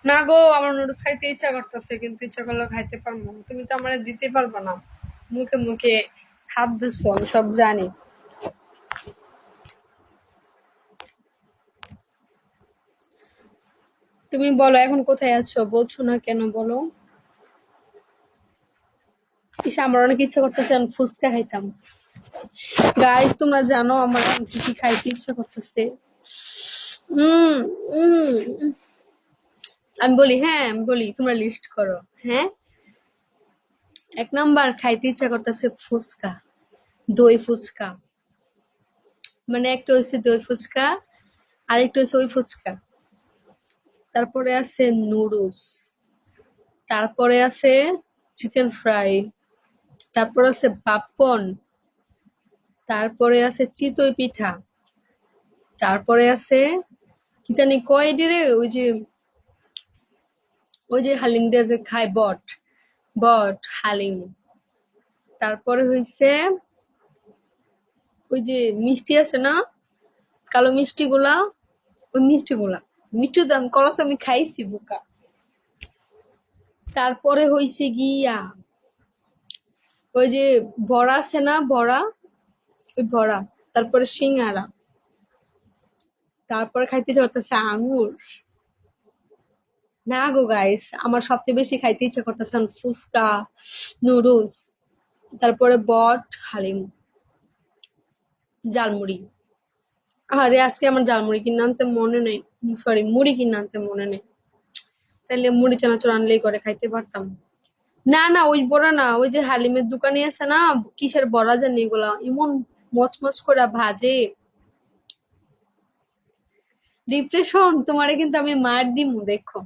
না গো, আমার নুডলস খাইতে ইচ্ছা করতেছে, কিন্তু ইচ্ছা করলে খাইতে পারবো না। তুমি তো আমার দিতে পারবে না। মুখে মুখে খাদ্য আমি সব জানি। তুমি বলো এখন কোথায় আছো, বলছো না কেন বলো। ইস, আমার অনেক ইচ্ছা করতেছে আমি ফুচকা খাইতাম। গাইস তোমরা জানো আমার এখন কি কি খাইতে ইচ্ছা করতেছে। উম উম আমি বলি, হ্যাঁ আমি বলি, তোমরা লিস্ট করো। হ্যাঁ, 1 নাম্বার খাইতে ইচ্ছা করতেছে ফুচকা, দই ফুচকা। মানে একটা হচ্ছে দই ফুচকা, আরেকটা হচ্ছে ওই ফুচকা। তারপরে আছে নুডলস, তারপরে আছে চিকেন ফ্রাই, তারপর আছে পাপন, তারপরে আছে চিতই পিঠা, তারপরে আছে কি জানি কয় রে, ওই যে হালিম দিয়ে যে খায়, বট বট হালিম। তারপরে হইছে ওই যে মিষ্টি আছে না, কালো মিষ্টি গুলা, ওই মিষ্টি গুলা, মিষ্টি দাম কলা তো আমি খাইছি বোকা। তারপরে হইছে গিয়া ওই যে বড়া আছে না, বড়া, ওই বড়া। তারপরে সিঙ্গারা। তারপরে খাইতে করতেছে আঙ্গুর। না গো গাইস, আমার সবচেয়ে বেশি খাইতে ইচ্ছা করতেছে ফুচকা, নুডলস, তারপরে বট হালিম, জালমুড়ি। আরে আজকে আমার জালমুড়ি কিনে আনতে মনে নেই, সরি মুড়ি কিনে আনতে মনে নেই। তাইলে মুড়ি চানাচুর আনলেই করে খাইতে পারতাম। না না, ওই বড়া না, ওই যে হালিমের দোকানে আছে না, কিসের বড়া জানি এগুলা, এমন মচমচ করে ভাজে। ডিপ্রেশন তোমারে কিন্তু আমি মার দিমু, দেখো।